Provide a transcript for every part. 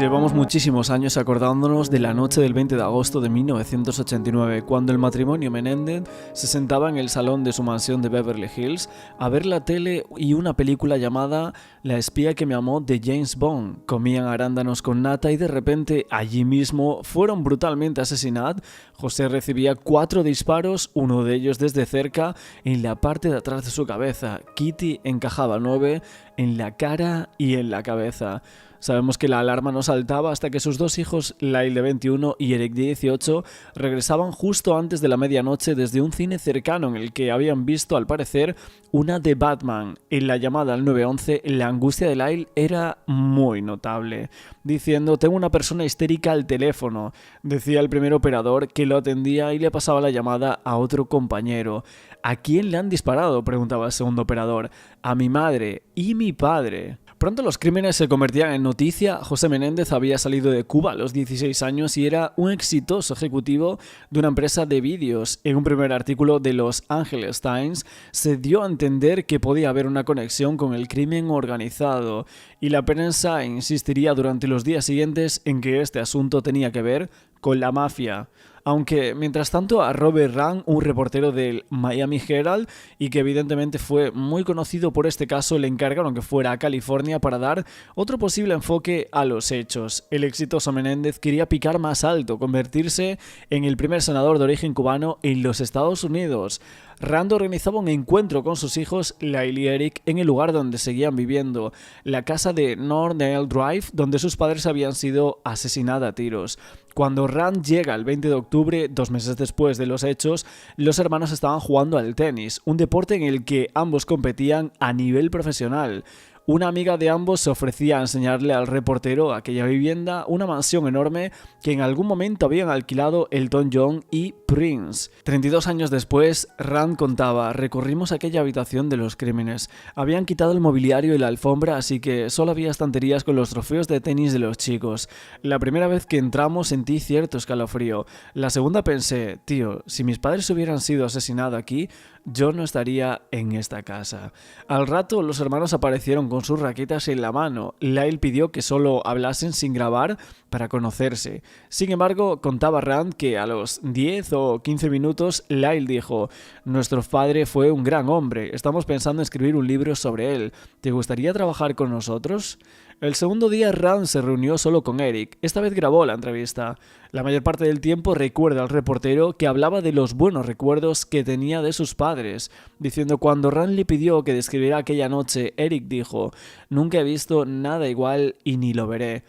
Llevamos muchísimos años acordándonos de la noche del 20 de agosto de 1989, cuando el matrimonio Menéndez se sentaba en el salón de su mansión de Beverly Hills a ver la tele y una película llamada La espía que me amó de James Bond. Comían arándanos con nata y de repente allí mismo fueron brutalmente asesinados. José recibía 4 disparos, uno de ellos desde cerca, en la parte de atrás de su cabeza. Kitty encajaba 9 en la cara y en la cabeza. Sabemos que la alarma no saltaba hasta que sus 2 hijos, Lyle de 21 y Eric de 18, regresaban justo antes de la medianoche desde un cine cercano en el que habían visto, al parecer, una de Batman. En la llamada al 911, la angustia de Lyle era muy notable, diciendo: tengo una persona histérica al teléfono. Decía el primer operador, que lo atendía y le pasaba la llamada a otro compañero. ¿A quién le han disparado?, preguntaba el segundo operador. A mi madre y mi padre. Pronto los crímenes se convertían en noticia. José Menéndez había salido de Cuba a los 16 años y era un exitoso ejecutivo de una empresa de vídeos. En un primer artículo de Los Angeles Times se dio a entender que podía haber una conexión con el crimen organizado, y la prensa insistiría durante los días siguientes en que este asunto tenía que ver con la mafia. Aunque, mientras tanto, a Robert Rand, un reportero del Miami Herald y que evidentemente fue muy conocido por este caso, le encargaron que fuera a California para dar otro posible enfoque a los hechos. El exitoso Menéndez quería picar más alto, convertirse en el primer senador de origen cubano en los Estados Unidos. Rand organizaba un encuentro con sus hijos, Lyle y Eric, en el lugar donde seguían viviendo, la casa de North Dale Drive, donde sus padres habían sido asesinados a tiros. Cuando Rand llega el 20 de octubre, 2 meses después de los hechos, los hermanos estaban jugando al tenis, un deporte en el que ambos competían a nivel profesional. Una amiga de ambos se ofrecía a enseñarle al reportero aquella vivienda, una mansión enorme que en algún momento habían alquilado Elton John y Prince. 32 años después, Rand contaba: recorrimos aquella habitación de los crímenes. Habían quitado el mobiliario y la alfombra, así que solo había estanterías con los trofeos de tenis de los chicos. La primera vez que entramos sentí cierto escalofrío. La segunda pensé: tío, si mis padres hubieran sido asesinados aquí, yo no estaría en esta casa. Al rato, los hermanos aparecieron con sus raquetas en la mano. Lyle pidió que solo hablasen sin grabar para conocerse. Sin embargo, contaba Rand que a los 10 o 15 minutos Lyle dijo: nuestro padre fue un gran hombre, estamos pensando en escribir un libro sobre él. ¿Te gustaría trabajar con nosotros? El segundo día Rand se reunió solo con Eric. Esta vez grabó la entrevista. La mayor parte del tiempo recuerda al reportero que hablaba de los buenos recuerdos que tenía de sus padres, diciendo: cuando Rand le pidió que describiera aquella noche, Eric dijo: nunca he visto nada igual y ni lo veré.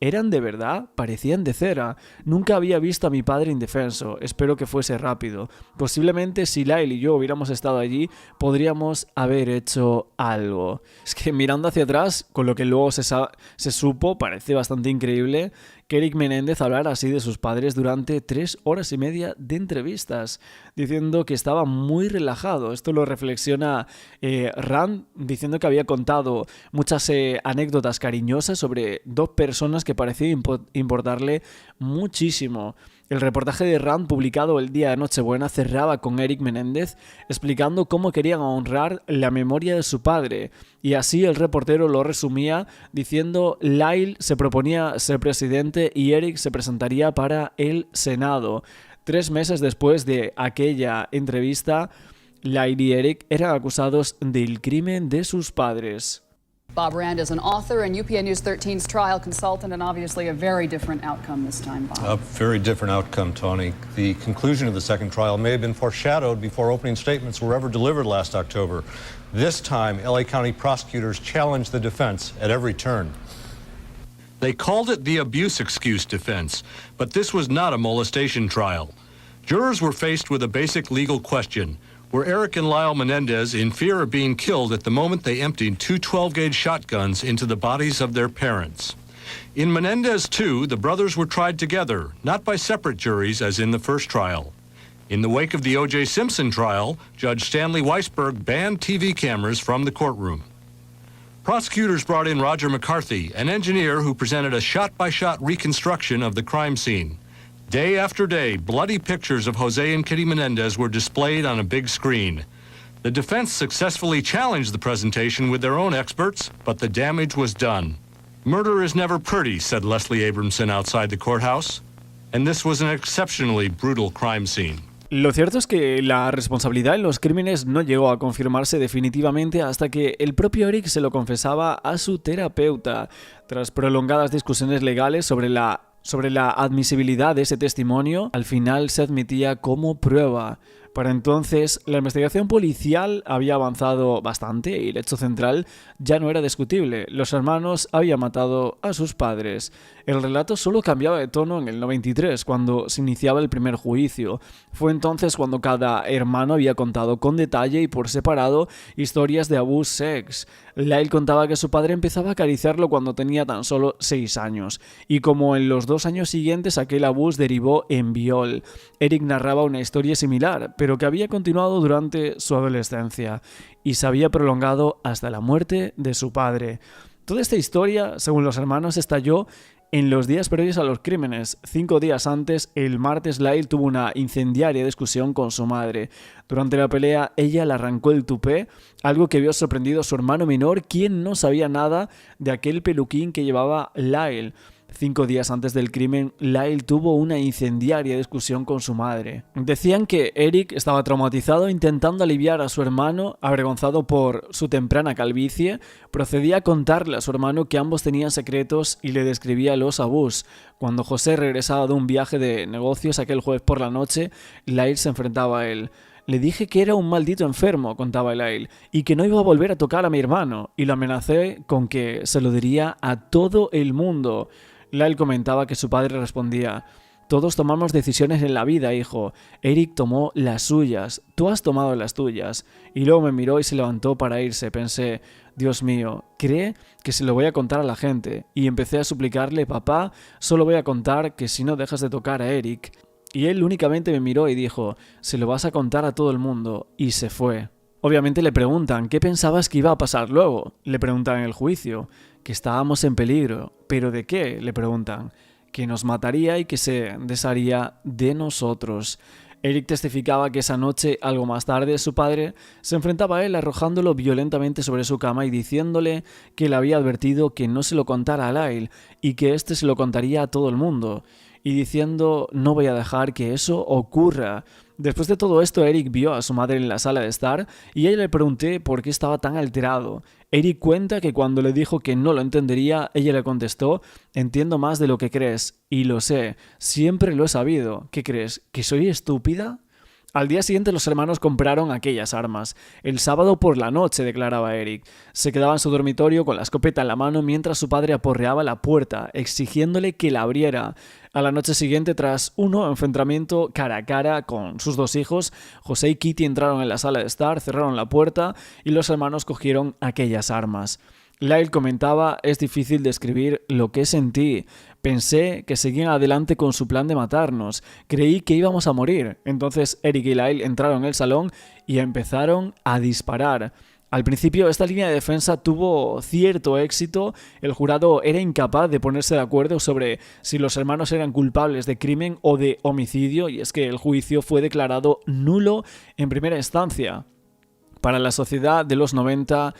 ¿Eran de verdad? Parecían de cera. Nunca había visto a mi padre indefenso. Espero que fuese rápido. Posiblemente si Lyle y yo hubiéramos estado allí, podríamos haber hecho algo. Es que mirando hacia atrás, con lo que luego se supo, parece bastante increíble que Eric Menéndez hablara así de sus padres durante 3 horas y media de entrevistas, diciendo que estaba muy relajado. Esto lo reflexiona Rand, diciendo que había contado muchas anécdotas cariñosas sobre 2 personas que parecían importarle muchísimo. El reportaje de Rand, publicado el día de Nochebuena, cerraba con Eric Menéndez explicando cómo querían honrar la memoria de su padre, y así el reportero lo resumía diciendo: Lyle se proponía ser presidente y Eric se presentaría para el Senado. 3 meses después de aquella entrevista, Lyle y Eric eran acusados del crimen de sus padres. Bob Rand is an author and UPN News 13's trial consultant, and obviously a very different outcome this time, Bob. A very different outcome, Tony. The conclusion of the second trial may have been foreshadowed before opening statements were ever delivered last October. This time, LA County prosecutors challenged the defense at every turn. They called it the abuse excuse defense, but this was not a molestation trial. Jurors were faced with a basic legal question. Were Eric and Lyle Menendez in fear of being killed at the moment they emptied 2 12-gauge shotguns into the bodies of their parents? In Menendez 2, the brothers were tried together, not by separate juries as in the first trial. In the wake of the O.J. Simpson trial, Judge Stanley Weisberg banned TV cameras from the courtroom. Prosecutors brought in Roger McCarthy, an engineer who presented a shot-by-shot reconstruction of the crime scene. Day after day, bloody pictures of Jose and Kitty Menendez were displayed on a big screen. The defense successfully challenged the presentation with their own experts, but the damage was done. Murder is never pretty, said Leslie Abramson outside the courthouse. And this was an exceptionally brutal crime scene. Lo cierto es que la responsabilidad en los crímenes no llegó a confirmarse definitivamente hasta que el propio Eric se lo confesaba a su terapeuta. Tras prolongadas discusiones legales sobre la admisibilidad de ese testimonio, al final se admitía como prueba. Para entonces, la investigación policial había avanzado bastante y el hecho central ya no era discutible. Los hermanos habían matado a sus padres. El relato solo cambiaba de tono en el 93, cuando se iniciaba el primer juicio. Fue entonces cuando cada hermano había contado con detalle y por separado historias de abuse sex. Lyle contaba que su padre empezaba a acariciarlo cuando tenía tan solo 6 años, y como en los 2 años siguientes aquel abuso derivó en viol. Eric narraba una historia similar, pero que había continuado durante su adolescencia y se había prolongado hasta la muerte de su padre. Toda esta historia, según los hermanos, estalló en los días previos a los crímenes. 5 días antes, el martes, Lyle tuvo una incendiaria discusión con su madre. Durante la pelea, ella le arrancó el tupé, algo que había sorprendido a su hermano menor, quien no sabía nada de aquel peluquín que llevaba Lyle. 5 días antes del crimen, Lyle tuvo una incendiaria discusión con su madre. Decían que Eric estaba traumatizado intentando aliviar a su hermano, avergonzado por su temprana calvicie, procedía a contarle a su hermano que ambos tenían secretos y le describía los abusos. Cuando José regresaba de un viaje de negocios aquel jueves por la noche, Lyle se enfrentaba a él. Le dije que era un maldito enfermo, contaba Lyle, y que no iba a volver a tocar a mi hermano, y lo amenacé con que se lo diría a todo el mundo. Lyle comentaba que su padre respondía: todos tomamos decisiones en la vida, hijo. Eric tomó las suyas, tú has tomado las tuyas. Y luego me miró y se levantó para irse. Pensé, Dios mío, ¿cree que se lo voy a contar a la gente? Y empecé a suplicarle: papá, solo voy a contar que si no dejas de tocar a Eric. Y él únicamente me miró y dijo: se lo vas a contar a todo el mundo. Y se fue. Obviamente le preguntan: ¿qué pensabas que iba a pasar luego? Le preguntan en el juicio: que estábamos en peligro. ¿Pero de qué? Le preguntan. Que nos mataría y que se desharía de nosotros. Eric testificaba que esa noche, algo más tarde, su padre se enfrentaba a él arrojándolo violentamente sobre su cama y diciéndole que le había advertido que no se lo contara a Lyle y que éste se lo contaría a todo el mundo. Y diciendo: no voy a dejar que eso ocurra. Después de todo esto, Eric vio a su madre en la sala de estar y a ella le pregunté por qué estaba tan alterado. Eric cuenta que cuando le dijo que no lo entendería, ella le contestó: entiendo más de lo que crees, y lo sé, siempre lo he sabido. ¿Qué crees? ¿Que soy estúpida? Al día siguiente los hermanos compraron aquellas armas. El sábado por la noche, declaraba Eric. Se quedaba en su dormitorio con la escopeta en la mano mientras su padre aporreaba la puerta, exigiéndole que la abriera. A la noche siguiente, tras un enfrentamiento cara a cara con sus 2 hijos, José y Kitty entraron en la sala de estar, cerraron la puerta y los hermanos cogieron aquellas armas. Lyle comentaba: es difícil describir lo que sentí. Pensé que seguían adelante con su plan de matarnos. Creí que íbamos a morir. Entonces Eric y Lyle entraron en el salón y empezaron a disparar. Al principio esta línea de defensa tuvo cierto éxito. El jurado era incapaz de ponerse de acuerdo sobre si los hermanos eran culpables de crimen o de homicidio, y es que el juicio fue declarado nulo en primera instancia. Para la sociedad de los 90...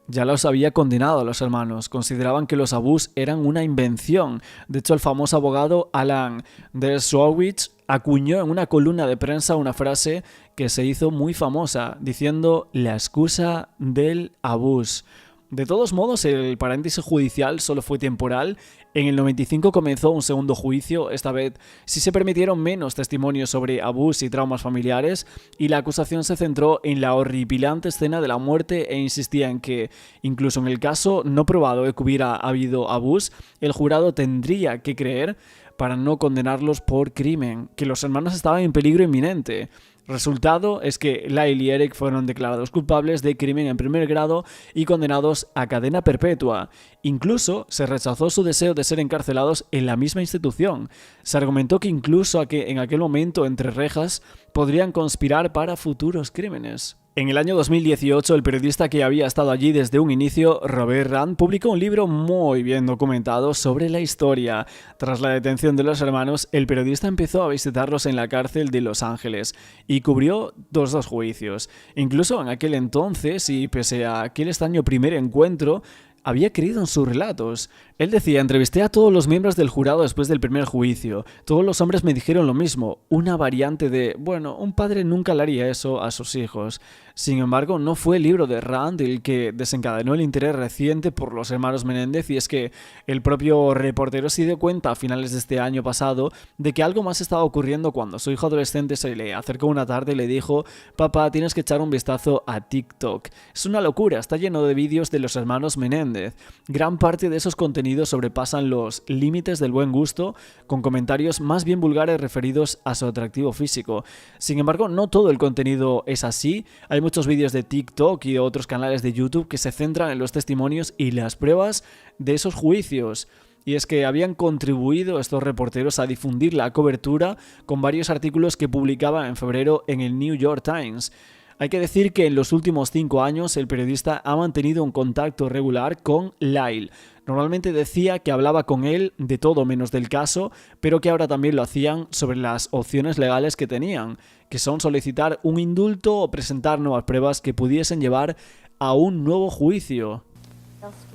ya los había condenado a los hermanos. Consideraban que los abusos eran una invención. De hecho, el famoso abogado Alan Dershowitz acuñó en una columna de prensa una frase que se hizo muy famosa, diciendo: la excusa del abuso. De todos modos, el paréntesis judicial solo fue temporal. En el 95 comenzó un segundo juicio. Esta vez sí se permitieron menos testimonios sobre abusos y traumas familiares, y la acusación se centró en la horripilante escena de la muerte e insistía en que, incluso en el caso no probado de que hubiera habido abusos, el jurado tendría que creer, para no condenarlos por crimen, que los hermanos estaban en peligro inminente. Resultado es que Lyle y Eric fueron declarados culpables de crimen en primer grado y condenados a cadena perpetua. Incluso se rechazó su deseo de ser encarcelados en la misma institución. Se argumentó que incluso en aquel momento, entre rejas, podrían conspirar para futuros crímenes. En el año 2018, el periodista que había estado allí desde un inicio, Robert Rand, publicó un libro muy bien documentado sobre la historia. Tras la detención de los hermanos, el periodista empezó a visitarlos en la cárcel de Los Ángeles y cubrió 2 juicios. Incluso en aquel entonces, y pese a aquel extraño primer encuentro, había creído en sus relatos. Él decía: entrevisté a todos los miembros del jurado después del primer juicio. Todos los hombres me dijeron lo mismo, una variante de, bueno, un padre nunca le haría eso a sus hijos. Sin embargo, no fue el libro de Rand el que desencadenó el interés reciente por los hermanos Menéndez, y es que el propio reportero se dio cuenta a finales de este año pasado de que algo más estaba ocurriendo cuando su hijo adolescente se le acercó una tarde y le dijo: papá, tienes que echar un vistazo a TikTok. Es una locura, está lleno de vídeos de los hermanos Menéndez. Gran parte de esos contenidos sobrepasan los límites del buen gusto, con comentarios más bien vulgares referidos a su atractivo físico. Sin embargo, no todo el contenido es así. Hay muchos vídeos de TikTok y de otros canales de YouTube que se centran en los testimonios y las pruebas de esos juicios. Y es que habían contribuido estos reporteros a difundir la cobertura con varios artículos que publicaba en febrero en el New York Times. Hay que decir que en los últimos 5 años el periodista ha mantenido un contacto regular con Lyle. Normalmente decía que hablaba con él de todo menos del caso, pero que ahora también lo hacían sobre las opciones legales que tenían, que son solicitar un indulto o presentar nuevas pruebas que pudiesen llevar a un nuevo juicio.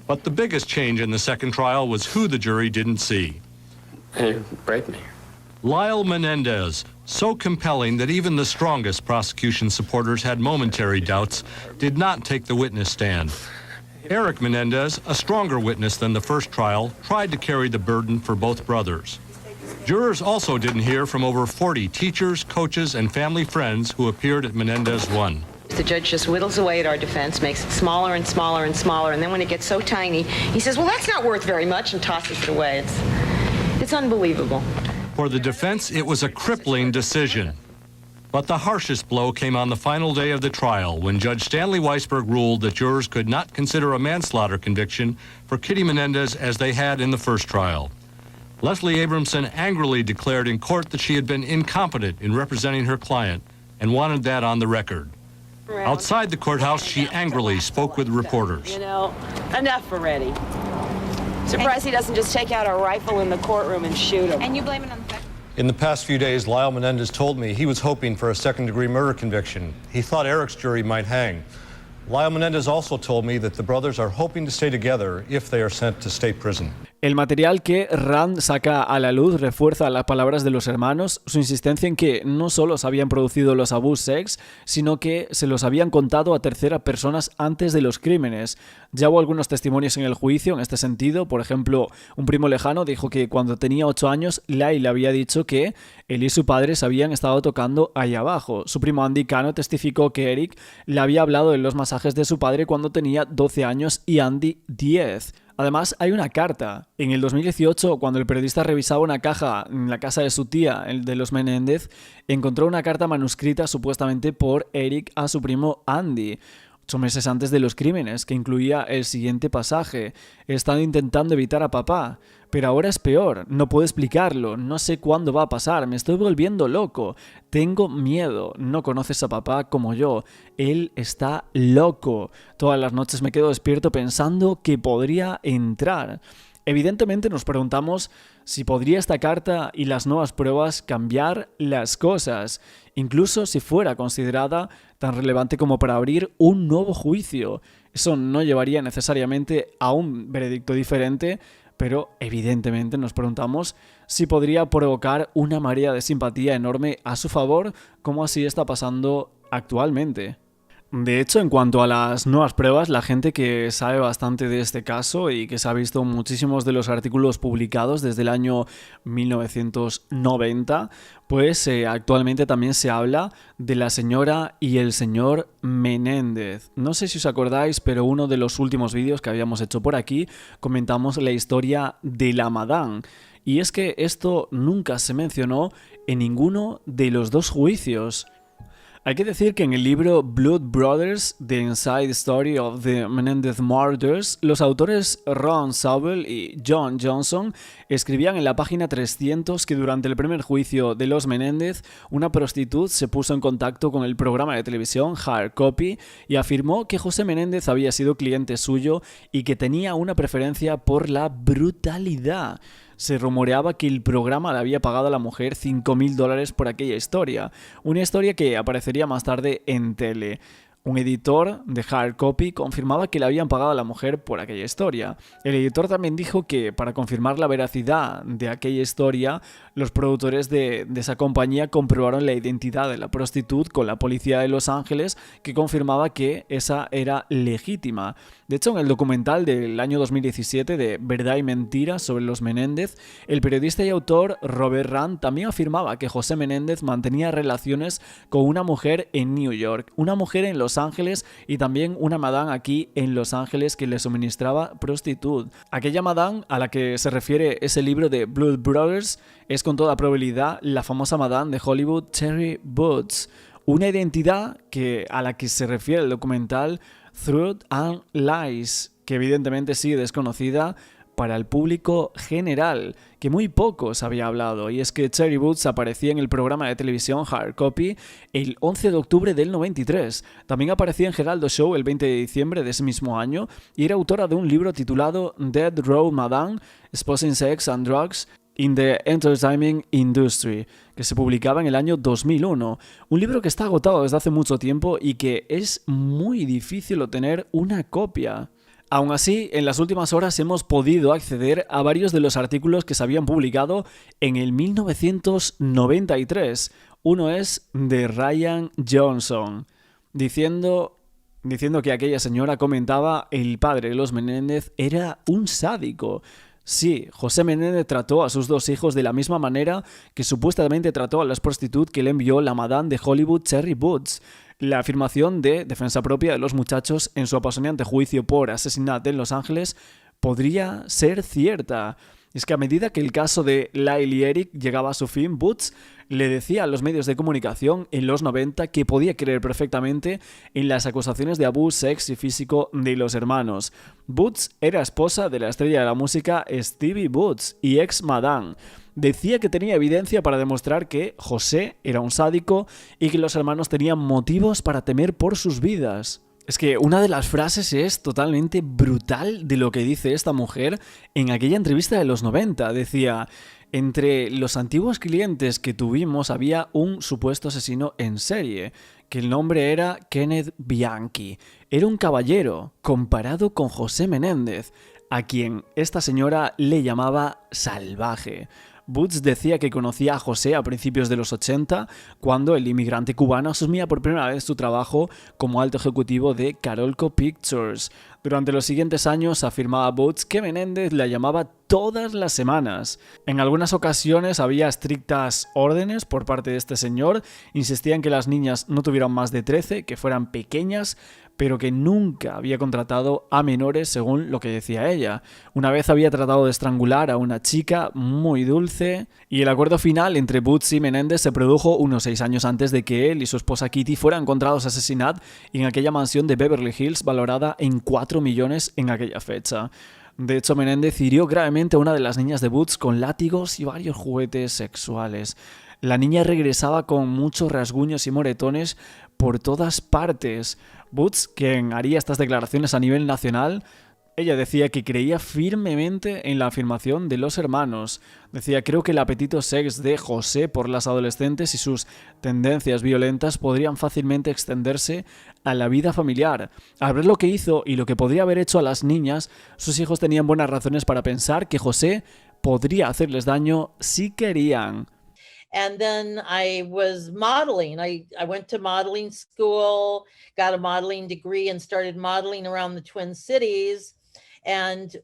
But the biggest change in the second trial was who the jury didn't see. Break me. Lyle Menendez, so compelling that even the strongest prosecution supporters had momentary doubts, did not take the witness stand. Eric Menendez, a stronger witness than the first trial, tried to carry the burden for both brothers. Jurors also didn't hear from over 40 teachers, coaches, and family friends who appeared at Menendez 1. The judge just whittles away at our defense, makes it smaller and smaller and smaller, and then when it gets so tiny, he says, well, that's not worth very much, and tosses it away. It's unbelievable. For the defense, it was a crippling decision. But the harshest blow came on the final day of the trial when Judge Stanley Weisberg ruled that jurors could not consider a manslaughter conviction for Kitty Menendez as they had in the first trial. Leslie Abramson angrily declared in court that she had been incompetent in representing her client and wanted that on the record. Outside the courthouse, she angrily spoke with reporters. You know, enough already. Surprised he doesn't just take out a rifle in the courtroom and shoot him. And you blame it on the fact. In the past few days, Lyle Menendez told me he was hoping for a second-degree murder conviction. He thought Eric's jury might hang. Lyle Menendez also told me that the brothers are hoping to stay together if they are sent to state prison. El material que Rand saca a la luz refuerza las palabras de los hermanos, su insistencia en que no solo se habían producido los abuse sex, sino que se los habían contado a terceras personas antes de los crímenes. Ya hubo algunos testimonios en el juicio en este sentido. Por ejemplo, un primo lejano dijo que cuando tenía 8 años, Lyle le había dicho que él y su padre se habían estado tocando ahí abajo. Su primo Andy Cano testificó que Eric le había hablado en los masajes de su padre cuando tenía 12 años y Andy 10. Además, hay una carta. En el 2018, cuando el periodista revisaba una caja en la casa de su tía, el de los Menéndez, encontró una carta manuscrita supuestamente por Eric a su primo Andy, 8 meses antes de los crímenes, que incluía el siguiente pasaje: he estado intentando evitar a papá, pero ahora es peor, no puedo explicarlo, no sé cuándo va a pasar, me estoy volviendo loco, tengo miedo, no conoces a papá como yo, él está loco, todas las noches me quedo despierto pensando que podría entrar. Evidentemente nos preguntamos si podría esta carta y las nuevas pruebas cambiar las cosas, incluso si fuera considerada tan relevante como para abrir un nuevo juicio. Eso no llevaría necesariamente a un veredicto diferente, pero evidentemente nos preguntamos si podría provocar una marea de simpatía enorme a su favor, como así está pasando actualmente. De hecho, en cuanto a las nuevas pruebas, la gente que sabe bastante de este caso y que se ha visto muchísimos de los artículos publicados desde el año 1990, pues actualmente también se habla de la señora y el señor Menéndez. No sé si os acordáis, pero uno de los últimos vídeos que habíamos hecho por aquí comentamos la historia de la Madame. Y es que esto nunca se mencionó en ninguno de los dos juicios. Hay que decir que en el libro Blood Brothers, The Inside Story of the Menendez Murders, los autores Ron Sobel y John Johnson escribían en la página 300 que durante el primer juicio de los Menéndez, una prostituta se puso en contacto con el programa de televisión Hard Copy y afirmó que José Menéndez había sido cliente suyo y que tenía una preferencia por la brutalidad. Se rumoreaba que el programa le había pagado a la mujer $5,000 por aquella historia, una historia que aparecería más tarde en tele. Un editor de Hard Copy confirmaba que le habían pagado a la mujer por aquella historia. El editor también dijo que para confirmar la veracidad de aquella historia, los productores de esa compañía comprobaron la identidad de la prostituta con la policía de Los Ángeles, que confirmaba que esa era legítima. De hecho, en el documental del año 2017 de Verdad y Mentira sobre los Menéndez, el periodista y autor Robert Rand también afirmaba que José Menéndez mantenía relaciones con una mujer en New York, una mujer en Los Ángeles y también una madame aquí en Los Ángeles que le suministraba prostituta. Aquella madame a la que se refiere ese libro de Blood Brothers es con toda probabilidad la famosa madame de Hollywood Cherry Boots, una identidad a la que se refiere el documental Truth and Lies, que evidentemente sigue desconocida para el público general, que muy poco se había hablado, y es que Cherry Boots aparecía en el programa de televisión Hard Copy el 11 de octubre del 93. También aparecía en Geraldo Show el 20 de diciembre de ese mismo año y era autora de un libro titulado Dead Row Madame, Exposing Sex and Drugs in the Entertainment Industry, que se publicaba en el año 2001. Un libro que está agotado desde hace mucho tiempo y que es muy difícil obtener una copia. Aún así, en las últimas horas hemos podido acceder a varios de los artículos que se habían publicado en el 1993. Uno es de Ryan Johnson, diciendo que aquella señora comentaba el padre de los Menéndez era un sádico. Sí, José Menéndez trató a sus dos hijos de la misma manera que supuestamente trató a las prostitutas que le envió la madame de Hollywood Cherry Boots. La afirmación de defensa propia de los muchachos en su apasionante juicio por asesinato en Los Ángeles podría ser cierta. Es que a medida que el caso de Lyle y Eric llegaba a su fin, Boots le decía a los medios de comunicación en los 90 que podía creer perfectamente en las acusaciones de abuso sexual y físico de los hermanos. Boots era esposa de la estrella de la música Stevie Boots y ex madame. Decía que tenía evidencia para demostrar que José era un sádico y que los hermanos tenían motivos para temer por sus vidas. Es que una de las frases es totalmente brutal de lo que dice esta mujer en aquella entrevista de los 90. Decía, entre los antiguos clientes que tuvimos había un supuesto asesino en serie, que el nombre era Kenneth Bianchi. Era un caballero comparado con José Menéndez, a quien esta señora le llamaba salvaje. Boots decía que conocía a José a principios de los 80, cuando el inmigrante cubano asumía por primera vez su trabajo como alto ejecutivo de Carolco Pictures. Durante los siguientes años afirmaba Boots que Menéndez la llamaba todas las semanas. En algunas ocasiones había estrictas órdenes por parte de este señor, insistía en que las niñas no tuvieran más de 13, que fueran pequeñas, pero que nunca había contratado a menores según lo que decía ella. Una vez había tratado de estrangular a una chica muy dulce y el acuerdo final entre Boots y Menéndez se produjo unos 6 años antes de que él y su esposa Kitty fueran encontrados asesinados en aquella mansión de Beverly Hills valorada en 4 millones en aquella fecha. De hecho, Menéndez hirió gravemente a una de las niñas de Boots con látigos y varios juguetes sexuales. La niña regresaba con muchos rasguños y moretones por todas partes. Boots, quien haría estas declaraciones a nivel nacional, ella decía que creía firmemente en la afirmación de los hermanos. Decía, creo que el apetito sex de José por las adolescentes y sus tendencias violentas podrían fácilmente extenderse a la vida familiar. Al ver lo que hizo y lo que podría haber hecho a las niñas, sus hijos tenían buenas razones para pensar que José podría hacerles daño si querían. And then I was modeling. I went to modeling school, got a modeling degree, and started modeling around the Twin Cities, and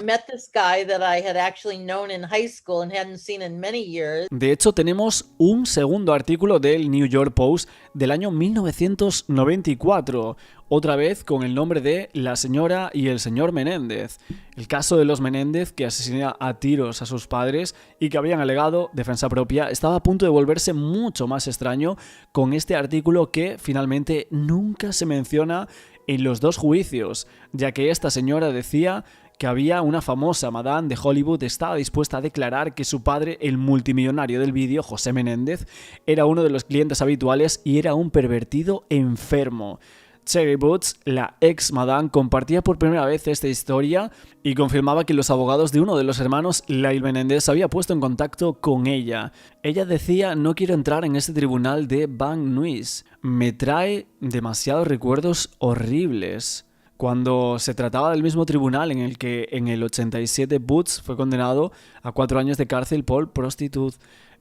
met this guy that I had actually known in high school and hadn't seen in many years. De hecho, tenemos un segundo artículo del New York Post del año 1994, otra vez con el nombre de La señora y el señor Menéndez. El caso de los Menéndez, que asesina a tiros a sus padres y que habían alegado defensa propia, estaba a punto de volverse mucho más extraño con este artículo que finalmente nunca se menciona en los dos juicios, ya que esta señora decía que había una famosa madame de Hollywood estaba dispuesta a declarar que su padre, el multimillonario del vídeo, José Menéndez, era uno de los clientes habituales y era un pervertido enfermo. Cherry Boots, la ex Madame, compartía por primera vez esta historia y confirmaba que los abogados de uno de los hermanos, Lyle Menendez, se había puesto en contacto con ella. Ella decía: no quiero entrar en este tribunal de Van Nuys, me trae demasiados recuerdos horribles. Cuando se trataba del mismo tribunal en el que en el 87 Boots fue condenado a 4 años de cárcel por prostituta.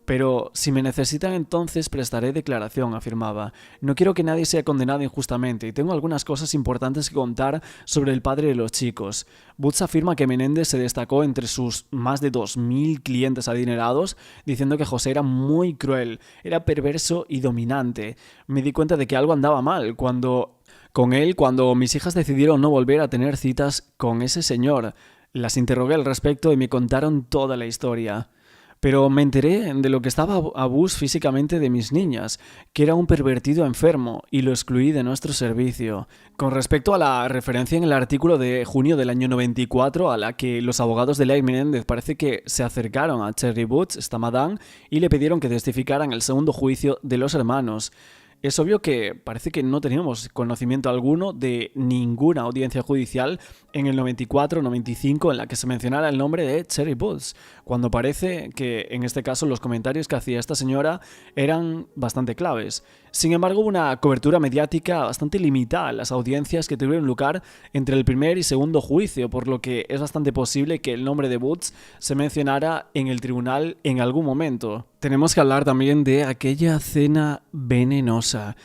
Pero si me necesitan entonces prestaré declaración, afirmaba. No quiero que nadie sea condenado injustamente y tengo algunas cosas importantes que contar sobre el padre de los chicos. Boots afirma que Menendez se destacó entre sus más de 2.000 clientes adinerados, diciendo que José era muy cruel, era perverso y dominante. Me di cuenta de que algo andaba mal cuando mis hijas decidieron no volver a tener citas con ese señor. Las interrogué al respecto y me contaron toda la historia. Pero me enteré de lo que estaba abus físicamente de mis niñas, que era un pervertido enfermo, y lo excluí de nuestro servicio. Con respecto a la referencia en el artículo de junio del año 94, a la que los abogados de Lyle Menendez parece que se acercaron a Cherry Boots, esta Madame, y le pidieron que testificara en el segundo juicio de los hermanos. Es obvio que parece que no teníamos conocimiento alguno de ninguna audiencia judicial en el 94-95 en la que se mencionara el nombre de Cherry Boots, cuando parece que en este caso los comentarios que hacía esta señora eran bastante claves. Sin embargo, hubo una cobertura mediática bastante limitada en las audiencias que tuvieron lugar entre el primer y segundo juicio, por lo que es bastante posible que el nombre de Boots se mencionara en el tribunal en algún momento. Tenemos que hablar también de aquella cena venenosa,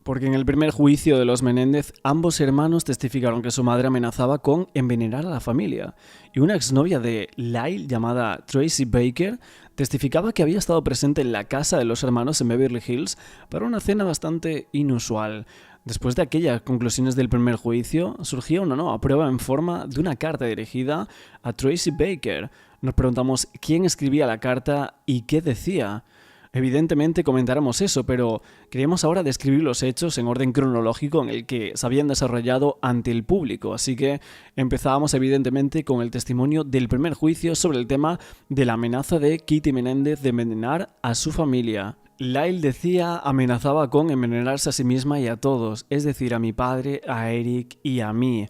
porque en el primer juicio de los Menéndez, ambos hermanos testificaron que su madre amenazaba con envenenar a la familia, y una exnovia de Lyle, llamada Tracy Baker, testificaba que había estado presente en la casa de los hermanos en Beverly Hills para una cena bastante inusual. Después de aquellas conclusiones del primer juicio, surgía una nueva prueba en forma de una carta dirigida a Tracy Baker. Nos preguntamos quién escribía la carta y qué decía. Evidentemente comentáramos eso, pero queríamos ahora describir los hechos en orden cronológico en el que se habían desarrollado ante el público, así que empezábamos evidentemente con el testimonio del primer juicio sobre el tema de la amenaza de Kitty Menendez de envenenar a su familia. Lyle decía amenazaba con envenenarse a sí misma y a todos, es decir, a mi padre, a Eric y a mí.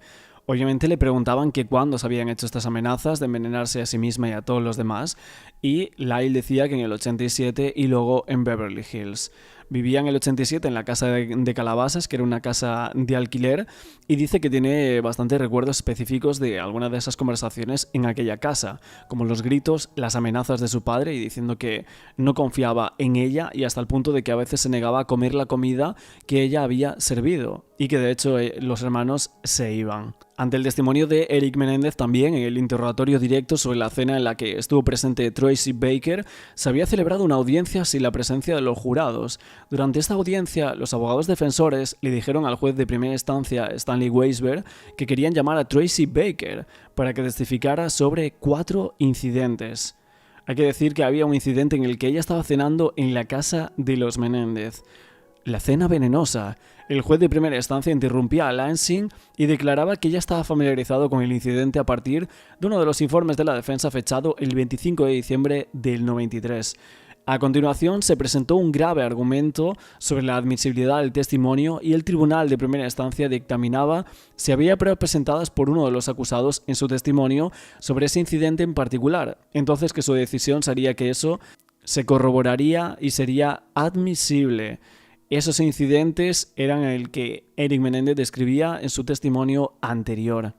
Obviamente le preguntaban que cuándo se habían hecho estas amenazas de envenenarse a sí misma y a todos los demás, y Lyle decía que en el 87 y luego en Beverly Hills. Vivía en el 87 en la casa de Calabasas, que era una casa de alquiler, y dice que tiene bastantes recuerdos específicos de algunas de esas conversaciones en aquella casa, como los gritos, las amenazas de su padre y diciendo que no confiaba en ella y hasta el punto de que a veces se negaba a comer la comida que ella había servido y que de hecho los hermanos se iban. Ante el testimonio de Eric Menendez también, en el interrogatorio directo sobre la cena en la que estuvo presente Tracy Baker, se había celebrado una audiencia sin la presencia de los jurados. Durante esta audiencia, los abogados defensores le dijeron al juez de primera instancia, Stanley Weisberg, que querían llamar a Tracy Baker para que testificara sobre 4 incidentes. Hay que decir que había un incidente en el que ella estaba cenando en la casa de los Menendez. La cena venenosa. El juez de primera instancia interrumpía a Lansing y declaraba que ya estaba familiarizado con el incidente a partir de uno de los informes de la defensa fechado el 25 de diciembre del 93. A continuación se presentó un grave argumento sobre la admisibilidad del testimonio y el tribunal de primera instancia dictaminaba si había pruebas presentadas por uno de los acusados en su testimonio sobre ese incidente en particular. Entonces que su decisión sería que eso se corroboraría y sería admisible. Esos incidentes eran el que Eric Menendez describía en su testimonio anterior.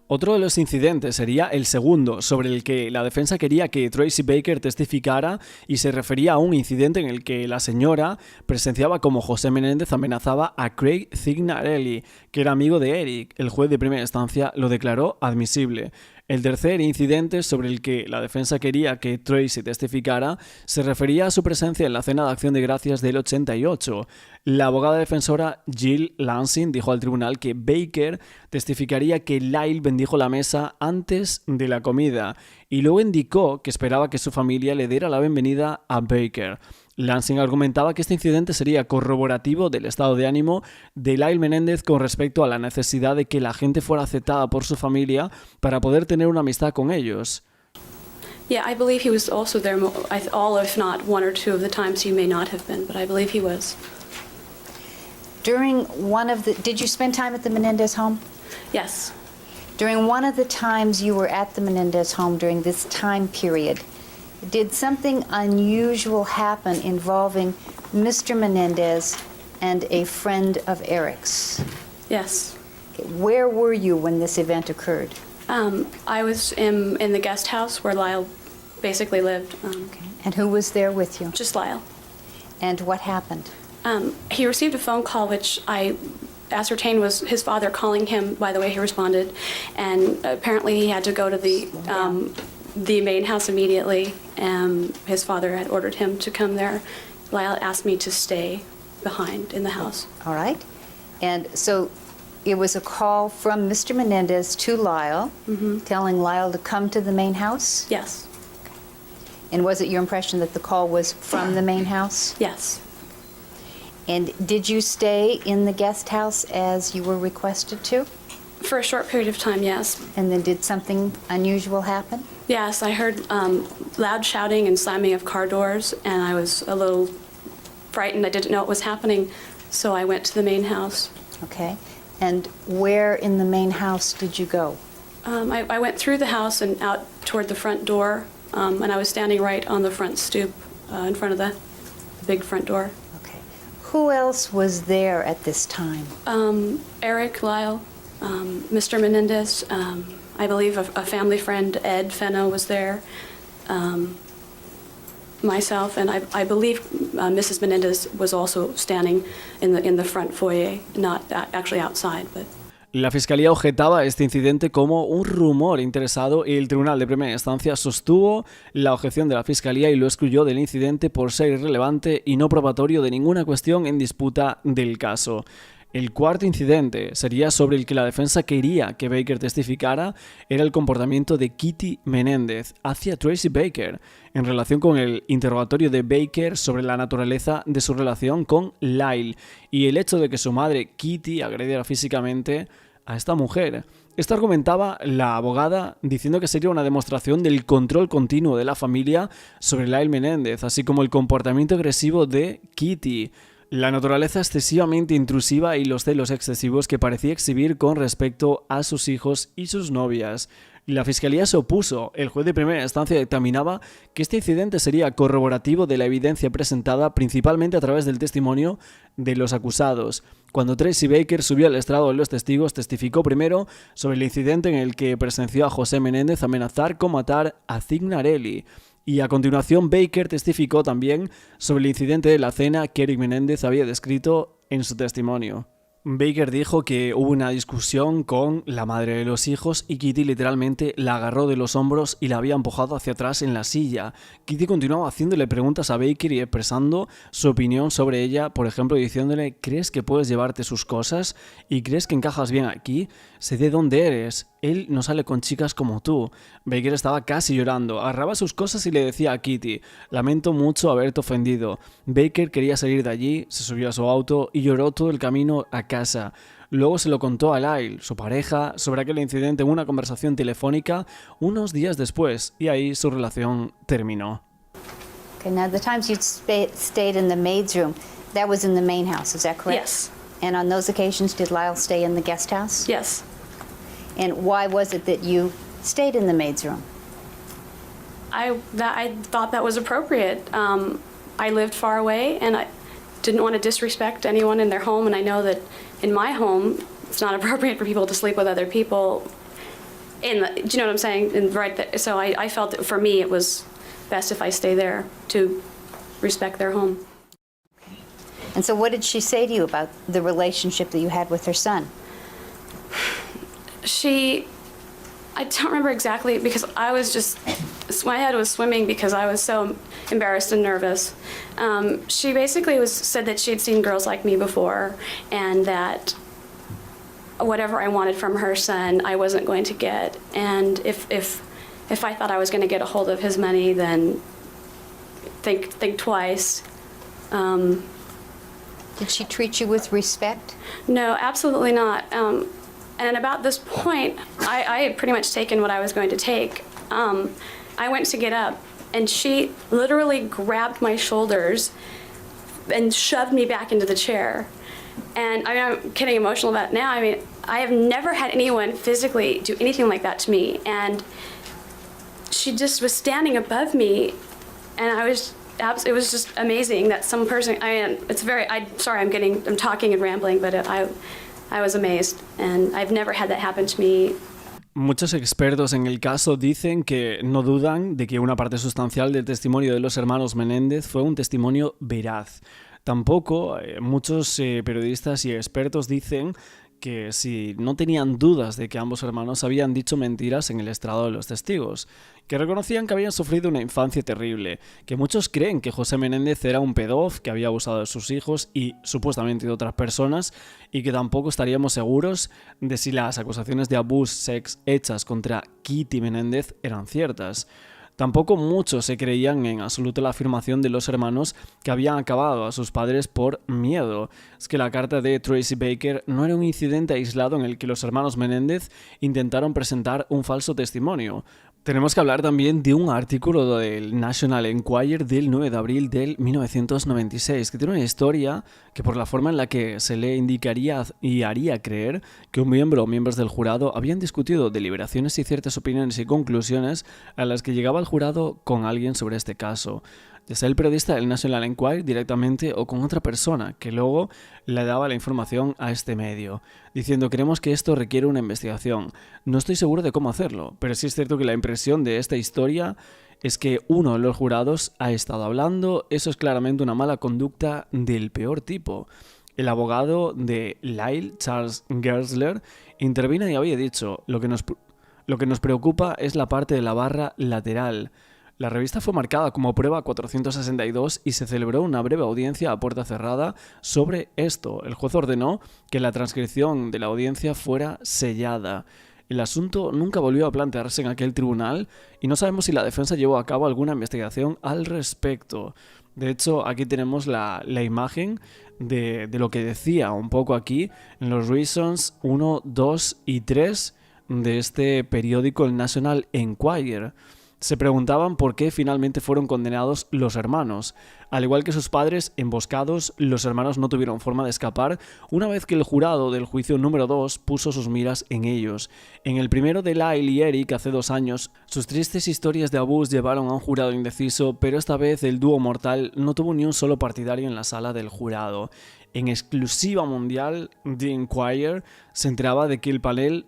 Otro de los incidentes sería el segundo, sobre el que la defensa quería que Tracy Baker testificara y se refería a un incidente en el que la señora presenciaba como José Menendez amenazaba a Craig Cignarelli, que era amigo de Eric. El juez de primera instancia lo declaró admisible. El tercer incidente sobre el que la defensa quería que Tracy testificara se refería a su presencia en la cena de acción de gracias del 88. La abogada defensora Jill Lansing dijo al tribunal que Baker testificaría que Lyle bendijo la mesa antes de la comida y luego indicó que esperaba que su familia le diera la bienvenida a Baker. Lansing argumentaba que este incidente sería corroborativo del estado de ánimo de Lyle Menendez con respecto a la necesidad de que la gente fuera aceptada por su familia para poder tener una amistad con ellos. Yeah, I believe he was also there all, if not one or two of the times he may not have been, but I believe he was. during one of the, did you spend time at the Menendez home? Yes. During one of the times you were at the Menendez home during this time period, did something unusual happen involving Mr. Menendez and a friend of Eric's? Yes. Okay, where were you when this event occurred? I was in the guest house where Lyle basically lived. Okay. And who was there with you? Just Lyle. And what happened? He received a phone call, which I ascertained was his father calling him, by the way he responded, and apparently he had to go to the main house immediately. His father had ordered him to come there. Lyle asked me to stay behind in the house. All right. And so it was a call from Mr. Menendez to Lyle, telling Lyle to come to the main house? Yes. And was it your impression that the call was from the main house? Yes. And did you stay in the guest house as you were requested to? For a short period of time, yes. And then did something unusual happen? Yes, I heard loud shouting and slamming of car doors, and I was a little frightened. I didn't know what was happening, so I went to the main house. Okay. And where in the main house did you go? I went through the house and out toward the front door, and I was standing right on the front stoop in front of the big front door. Okay. Who else was there at this time? Eric, Lyle, Mr. Menendez, I believe a family friend, Ed Fenno, was there, myself, and I believe Mrs. Menendez was also standing in the front foyer, not actually outside, but... La Fiscalía objetaba este incidente como un rumor interesado y el Tribunal de Primera Instancia sostuvo la objeción de la Fiscalía y lo excluyó del incidente por ser irrelevante y no probatorio de ninguna cuestión en disputa del caso. El cuarto incidente sería sobre el que la defensa quería que Baker testificara, era el comportamiento de Kitty Menendez hacia Tracy Baker en relación con el interrogatorio de Baker sobre la naturaleza de su relación con Lyle y el hecho de que su madre Kitty agrediera físicamente a esta mujer. Esto argumentaba la abogada diciendo que sería una demostración del control continuo de la familia sobre Lyle Menendez, así como el comportamiento agresivo de Kitty, la naturaleza excesivamente intrusiva y los celos excesivos que parecía exhibir con respecto a sus hijos y sus novias. La Fiscalía se opuso. El juez de primera instancia dictaminaba que este incidente sería corroborativo de la evidencia presentada principalmente a través del testimonio de los acusados. Cuando Tracy Baker subió al estrado de los testigos, testificó primero sobre el incidente en el que presenció a José Menéndez amenazar con matar a Cignarelli. Y a continuación Baker testificó también sobre el incidente de la cena que Eric Menéndez había descrito en su testimonio. Baker dijo que hubo una discusión con la madre de los hijos y Kitty literalmente la agarró de los hombros y la había empujado hacia atrás en la silla. Kitty continuaba haciéndole preguntas a Baker y expresando su opinión sobre ella, por ejemplo diciéndole ¿crees que puedes llevarte sus cosas? ¿Y crees que encajas bien aquí? Sé de dónde eres. Él no sale con chicas como tú. Baker estaba casi llorando, agarraba sus cosas y le decía a Kitty, lamento mucho haberte ofendido. Baker quería salir de allí, se subió a su auto y lloró todo el camino a casa. Luego se lo contó a Lyle, su pareja, sobre aquel incidente en una conversación telefónica unos días después y ahí su relación terminó. Okay, now the times you stayed in the maid's room, that was in the main house, is that correct? Yes. And on those occasions, did Lyle stay in the guest house? Yes. And why was it that you stayed in the maid's room? I thought that was appropriate. I lived far away, and I didn't want to disrespect anyone in their home, and I know that in my home, it's not appropriate for people to sleep with other people. Do you know what I'm saying? And right there, so I felt that for me it was best if I stay there to respect their home. And so what did she say to you about the relationship that you had with her son? I don't remember exactly because I was just, my head was swimming because I was so embarrassed and nervous. She basically said that she had seen girls like me before and that whatever I wanted from her son, I wasn't going to get. And if I thought I was going to get a hold of his money, then think twice. Did she treat you with respect? No, absolutely not. And about this point, I had pretty much taken what I was going to take. I went to get up, and she literally grabbed my shoulders and shoved me back into the chair. And I mean, I'm getting emotional about it now. I mean, I have never had anyone physically do anything like that to me. And she just was standing above me, and it was just amazing that some person, I'm talking and rambling, but I was amazed, and I've never had that happen to me. Muchos expertos en el caso dicen que no dudan de que una parte sustancial del testimonio de los hermanos Menéndez fue un testimonio veraz. Tampoco muchos periodistas y expertos dicen que si no tenían dudas de que ambos hermanos habían dicho mentiras en el estrado de los testigos, que reconocían que habían sufrido una infancia terrible, que muchos creen que José Menéndez era un pedófilo que había abusado de sus hijos y supuestamente de otras personas, y que tampoco estaríamos seguros de si las acusaciones de abuso sex hechas contra Kitty Menéndez eran ciertas. Tampoco muchos se creían en absoluto la afirmación de los hermanos que habían acabado a sus padres por miedo. Es que la carta de Tracy Baker no era un incidente aislado en el que los hermanos Menéndez intentaron presentar un falso testimonio. Tenemos que hablar también de un artículo del National Enquirer del 9 de abril del 1996, que tiene una historia que por la forma en la que se le indicaría y haría creer que un miembro o miembros del jurado habían discutido deliberaciones y ciertas opiniones y conclusiones a las que llegaba el jurado con alguien sobre este caso. Ya sea el periodista del National Enquirer directamente o con otra persona que luego le daba la información a este medio, diciendo: creemos que esto requiere una investigación. No estoy seguro de cómo hacerlo, pero sí es cierto que la impresión de esta historia es que uno de los jurados ha estado hablando. Eso es claramente una mala conducta del peor tipo. El abogado de Lyle, Charles Gersler, intervino y había dicho: lo que nos preocupa es la parte de la barra lateral. La revista fue marcada como prueba 462 y se celebró una breve audiencia a puerta cerrada sobre esto. El juez ordenó que la transcripción de la audiencia fuera sellada. El asunto nunca volvió a plantearse en aquel tribunal y no sabemos si la defensa llevó a cabo alguna investigación al respecto. De hecho, aquí tenemos la imagen de lo que decía un poco aquí en los Reasons 1, 2 y 3 de este periódico, el National Enquirer. Se preguntaban por qué finalmente fueron condenados los hermanos. Al igual que sus padres emboscados, los hermanos no tuvieron forma de escapar una vez que el jurado del juicio número 2 puso sus miras en ellos. En el primero de Lyle y Eric hace 2 años, sus tristes historias de abuso llevaron a un jurado indeciso, pero esta vez el dúo mortal no tuvo ni un solo partidario en la sala del jurado. En exclusiva mundial, The Enquirer se enteraba de que el panel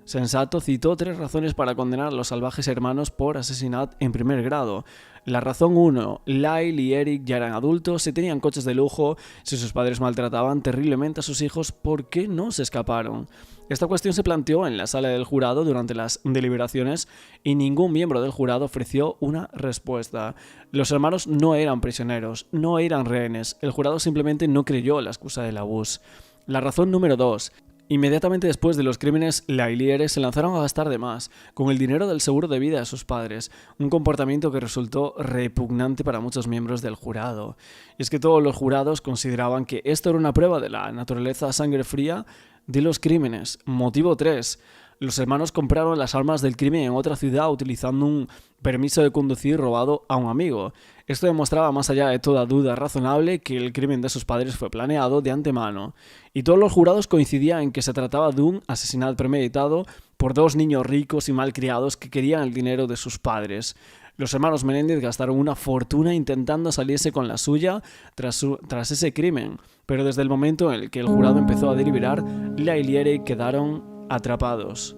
sensato citó 3 razones para condenar a los salvajes hermanos por asesinato en primer grado. La razón 1, Lyle y Eric ya eran adultos, si tenían coches de lujo, si sus padres maltrataban terriblemente a sus hijos, ¿por qué no se escaparon? Esta cuestión se planteó en la sala del jurado durante las deliberaciones y ningún miembro del jurado ofreció una respuesta. Los hermanos no eran prisioneros, no eran rehenes, el jurado simplemente no creyó la excusa del abuso. La razón número 2, inmediatamente después de los crímenes, Lyle y Eric se lanzaron a gastar de más, con el dinero del seguro de vida de sus padres, un comportamiento que resultó repugnante para muchos miembros del jurado. Y es que todos los jurados consideraban que esto era una prueba de la naturaleza a sangre fría de los crímenes. Motivo 3. Los hermanos compraron las armas del crimen en otra ciudad utilizando un permiso de conducir robado a un amigo. Esto demostraba más allá de toda duda razonable que el crimen de sus padres fue planeado de antemano. Y todos los jurados coincidían en que se trataba de un asesinato premeditado por 2 niños ricos y malcriados que querían el dinero de sus padres. Los hermanos Menéndez gastaron una fortuna intentando salirse con la suya tras ese crimen, pero desde el momento en el que el jurado empezó a deliberar, Lyle y Eric quedaron atrapados.